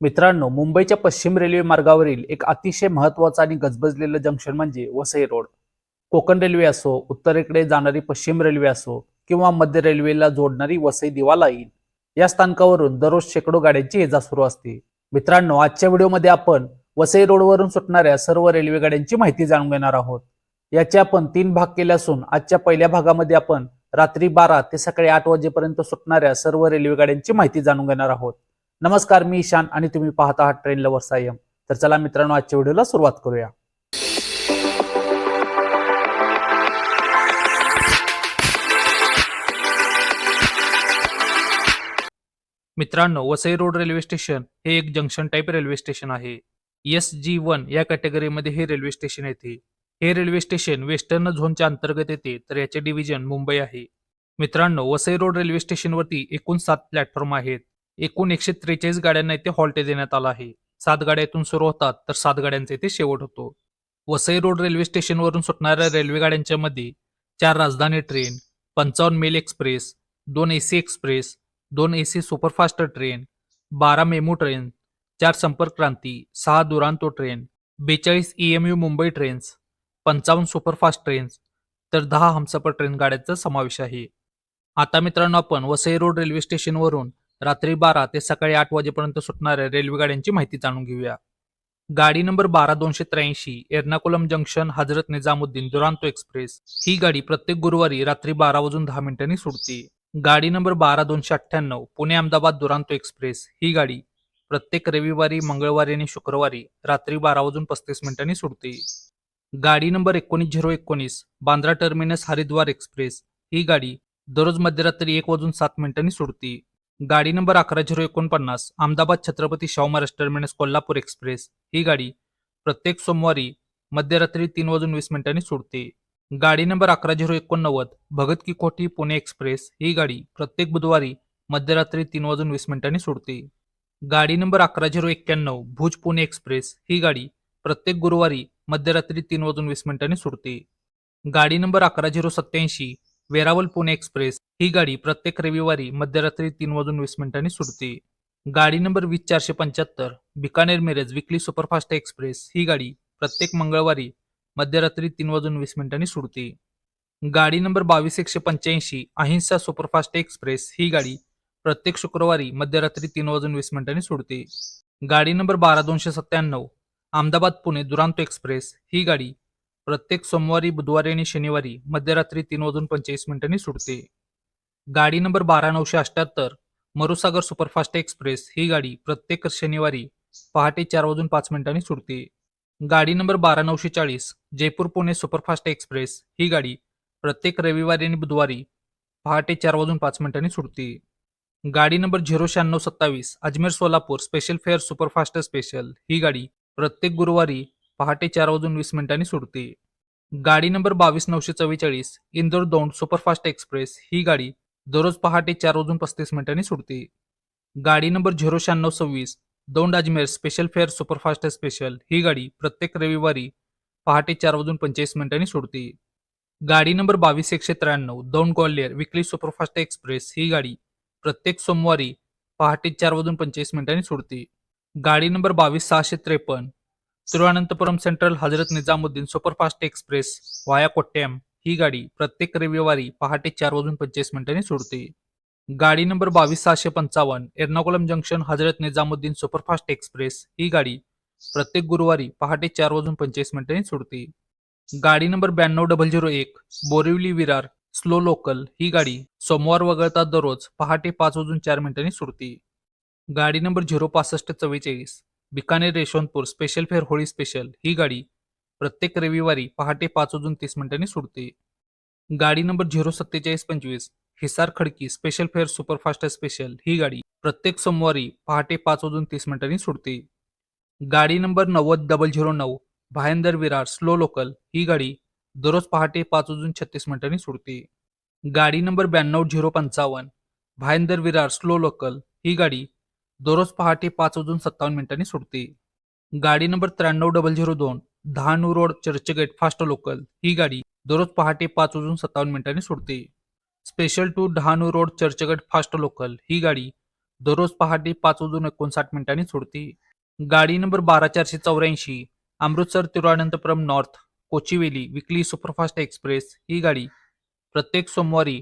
मित्रांनो, मुंबईच्या पश्चिम रेल्वे मार्गावरील एक अतिशय महत्त्वाचं आणि गजबजलेलं जंक्शन म्हणजे वसई रोड. कोकण रेल्वे असो, उत्तरेकडे जाणारी पश्चिम रेल्वे असो किंवा मध्य रेल्वेला जोडणारी वसई दिवा लाईन, या स्थानकावरून दररोज शेकडो गाड्यांची ये-जा सुरू असते. मित्रांनो, आजच्या व्हिडिओमध्ये आपण वसई रोडवरून सुटणाऱ्या सर्व रेल्वे गाड्यांची माहिती जाणून घेणार आहोत. याचे आपण 3 भाग केले असून आजच्या पहिल्या भागामध्ये आपण रात्री 12 ते सकाळी 8 वाजेपर्यंत सुटणाऱ्या सर्व रेल्वे गाड्यांची माहिती जाणून घेणार आहोत. नमस्कार, मी ईशान आणि तुम्ही पाहत आहात ट्रेन लव्हर्स आय-एम. तर चला मित्रांनो, आजच्या व्हिडिओला सुरुवात करूया. मित्रांनो, वसई रोड रेल्वे स्टेशन हे एक जंक्शन टाईप रेल्वे स्टेशन आहे. SG1 या कॅटेगरीमध्ये हे रेल्वे स्टेशन येते. हे रेल्वे स्टेशन वेस्टर्न झोनच्या अंतर्गत येते, तर याचे डिव्हिजन मुंबई आहे. मित्रांनो, वसई रोड रेल्वे स्टेशनवरती एकूण 7 प्लॅटफॉर्म आहेत. एकूण 143 गाड्यांना इथे हॉल्ट देण्यात आला आहे. 7 गाड्या इथून सुरू होतात, तर 7 गाड्यांचा इथे शेवट होतो. वसई रोड रेल्वे स्टेशनवरून सुटणाऱ्या रेल्वे गाड्यांच्या मध्ये 4 Rajdhani train, 55 mail express, 2 AC express, 2 AC superfast train, 12 MEMU train, 4 Sampark Kranti, 6 Duronto train, 42 EMU Mumbai trains, 55 superfast trains, तर 10 हमसफर ट्रेन गाड्यांचा समावेश आहे. आता मित्रांनो, आपण वसई रोड रेल्वे स्टेशनवरून रात्री 12 ते सकाळी 8 वाजेपर्यंत सुटणाऱ्या रेल्वे गाड्यांची माहिती जाणून घेऊया. गाडी number 12283 Ernakulam junction Hazrat Nizamuddin Duronto express ही गाडी प्रत्येक गुरुवारी रात्री 12 वाजून 10 मिनिटांनी सुटते. गाडी नंबर 12298 पुणे अहमदाबाद दुरांतो एक्सप्रेस ही गाडी प्रत्येक रविवारी, मंगळवारी आणि शुक्रवारी रात्री 12 वाजून 35 मिनिटांनी सुटते. गाडी number 19019 Bandra terminus Haridwar express ही गाडी दररोज मध्यरात्री 1 वाजून 7 मिनिटांनी सुटते. गाडी number 11049 Ahmedabad Chhatrapati Shahu Maharaj terminus Kolhapur express ही गाडी प्रत्येक सोमवारी मध्यरात्री 3 वाजून 20 मिनिटांनी सुटते. गाडी नंबर 11089 भगत की कोठी पुणे एक्सप्रेस ही गाडी प्रत्येक बुधवारी मध्यरात्री 3 वाजून 20 मिनिटांनी सुटते. गाडी नंबर 11091 भुज पुणे एक्सप्रेस ही गाडी प्रत्येक गुरुवारी मध्यरात्री 3 वाजून 20 मिनिटांनी सुटते. गाडी नंबर 11087 वेरावल पुणे एक्सप्रेस ही गाडी प्रत्येक रविवारी मध्यरात्री 3 वाजून 20 मिनिटांनी सुटते. गाडी number 20475 Bikaner Miraj weekly superfast express ही गाडी प्रत्येक मंगळवारी मध्यरात्री 3 वाजून 20 मिनिटांनी सुटते. गाडी नंबर 22185 अहिंसा सुपरफास्ट एक्सप्रेस ही गाडी प्रत्येक शुक्रवारी मध्यरात्री 3 वाजून 20 मिनिटांनी सुटते. गाडी नंबर 12297 अहमदाबाद पुणे दुरांतो एक्सप्रेस ही गाडी प्रत्येक सोमवारी, बुधवारी आणि शनिवारी मध्यरात्री 3 वाजून 25 मिनिटांनी सुटते. गाडी नंबर 12978 मरुसागर सुपरफास्ट एक्सप्रेस ही गाडी प्रत्येक शनिवारी पहाटे 4 वाजून 5 मिनिटांनी सुटते. गाडी number 12940 Jaipur Pune superfast express ही गाडी प्रत्येक रविवारी आणि बुधवारी पहाटे 4 वाजून 5 मिनिटांनी सुटते. गाडी number 09627 Ajmer Solapur special fare superfast special ही गाडी प्रत्येक गुरुवारी पहाटे 4 वाजून 20 मिनिटांनी सुटते. गाडी number 22944 Indore Daund superfast express ही गाडी दररोज पहाटे 4 वाजून 35 मिनिटांनी सुटते. गाडी number 09626 Daund Ajmer special fare superfast special ही गाडी प्रत्येक रविवारी पहाटे 4 वाजून 45 मिनिटांनी सुटते. गाडी number 22193 Daund Gwalior weekly superfast express ही गाडी प्रत्येक सोमवारी पहाटे 4 वाजून 25 मिनिटांनी सुटते. गाडी number 22653 Thiruvananthapuram central Hazrat Nizamuddin superfast express वाया कोट्टयम ही गाडी प्रत्येक रविवारी पहाटे 4 वाजून 25 मिनिटांनी सुटते. गाडी number 22655 Ernakulam junction Hazrat Nizamuddin superfast express ही गाडी प्रत्येक गुरुवारी पहाटे 4 वाजून 25 मिनिटांनी सुटते. गाडी number 92001 Borivali Virar slow local ही गाडी सोमवार वगळता दररोज पहाटे 5 वाजून 4 मिनिटांनी सुटते. गाडी number 06544 Bikaner Yesvantpur special fare Holi special ही गाडी प्रत्येक रविवारी पहाटे 5 वाजून 30 मिनिटांनी सुटते. गाडी number 04725 Hisar Khadki special fare superfast special ही गाडी प्रत्येक सोमवारी पहाटे 5 वाजून 30 मिनिटांनी सुटते. गाडी number 90009 Bhayandar Virar slow local ही गाडी दररोज पहाटे 5 वाजून 36 मिनिटांनी सुटते. गाडी number 92055 Bhayandar Virar slow local ही गाडी दररोज पहाटे 5 वाजून 57 मिनिटांनी सुटते. गाडी number 93002 Dahanu road Churchgate fast local ही गाडी दररोज पहाटे 5 वाजून 57 मिनिटांनी सुटते. Special to Dahanu road Churchgate fast local ही गाडी दररोज पहाटे 5:59 सुटते. गाडी number 12484 Amritsar Thiruvananthapuram north Kochuveli weekly superfast express ही गाडी प्रत्येक सोमवारी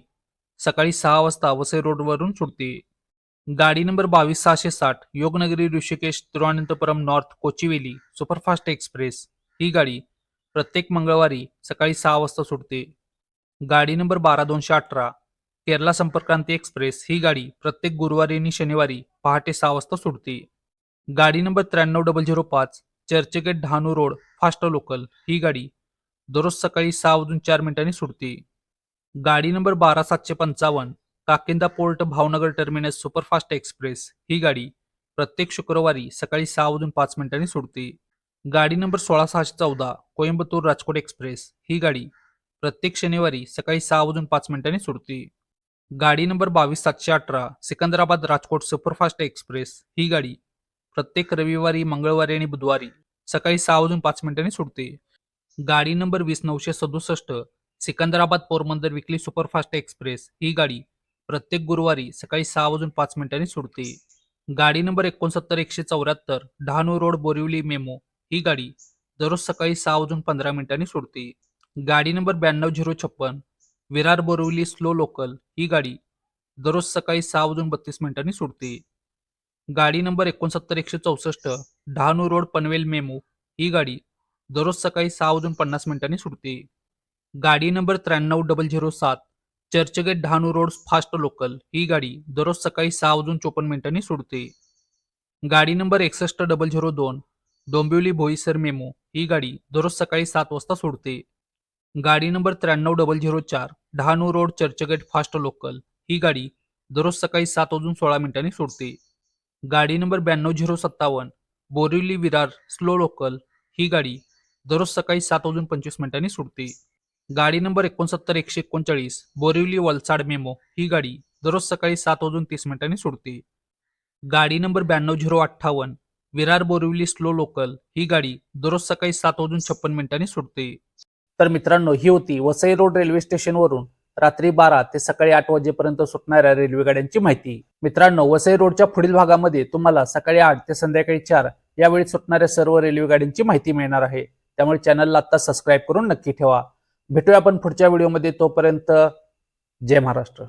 सकाळी 6 वाजता वसई रोडवरून सुटते. गाडी number 22660 Yognagari Rishikesh Thiruvananthapuram north Kochuveli superfast express ही गाडी प्रत्येक मंगळवारी सकाळी 6 वाजता सुटते. गाडी नंबर 12218 केरला संपर्कक्रांती एक्सप्रेस ही गाडी प्रत्येक गुरुवारी आणि शनिवारी पहाटे 6 वाजता सुटते. गाडी number 93005 Churchgate Dahanu road fast local ही गाडी दररोज सकाळी 6:04 सुटते. गाडी number 12755 Kakinada port Bhavnagar terminus superfast express ही गाडी प्रत्येक शुक्रवारी सकाळी 6:05 सुटते. गाडी नंबर 16614 कोइंबतूर राजकोट एक्सप्रेस ही गाडी प्रत्येक शनिवारी सकाळी 6:05 सुटते. गाडी number 22718 Secunderabad Rajkot superfast express ही गाडी प्रत्येक रविवारी मंगळवारी आणि बुधवारी सकाळी 6:05 सुटते. गाडी number 20967 Secunderabad Porbandar weekly superfast express ही गाडी प्रत्येक गुरुवारी सकाळी 6:05 सुटते. गाडी number 69174 Dahanu road Borivali MEMU ही गाडी दररोज सकाळी 6:15 सुटते. गाडी number 92056 Virar Borivali slow local ही गाडी दररोज सकाळी 6:32 सुटते. गाडी number 69164 Dahanu road Panvel MEMU ही गाडी दररोज सकाळी 6:50 सुटते. गाडी number 93007 Churchgate Dahanu road fast local ही गाडी दररोज सकाळी 6:54 सुटते. गाडी नंबर 61002 डोंबिवली बोईसर मेमो ही गाडी दररोज सकाळी 7 वाजता सुटते. गाडी number 93004 Dahanu road Churchgate fast local ही गाडी दररोज सकाळी 7:16 सुटते. गाडी number 92057 Borivali Virar slow local ही गाडी दररोज सकाळी 7:25 सुटते. गाडी नंबर 69139 बोरिवली वलसाड मेमो ही गाडी दररोज सकाळी 7:30 सुटते. गाडी number 92058 Virar Borivali slow local ही गाडी दररोज सकाळी 7:56 सुटते. तर मित्रांनो, ही होती वसई रोड रेल्वे स्टेशनवरून रात्री 12 ते सकाळी 8 वाजेपर्यंत सुटणाऱ्या रेल्वे गाड्यांची माहिती. मित्रांनो, वसई रोडच्या पुढील भागामध्ये तुम्हाला सकाळी 8 ते संध्याकाळी 4 या वेळी सुटणाऱ्या सर्व रेल्वे गाड्यांची माहिती मिळणार आहे. त्यामुळे चॅनलला आता सबस्क्राईब करून नक्की ठेवा. भेटूया आपण पुढच्या व्हिडिओमध्ये. तोपर्यंत जय महाराष्ट्र.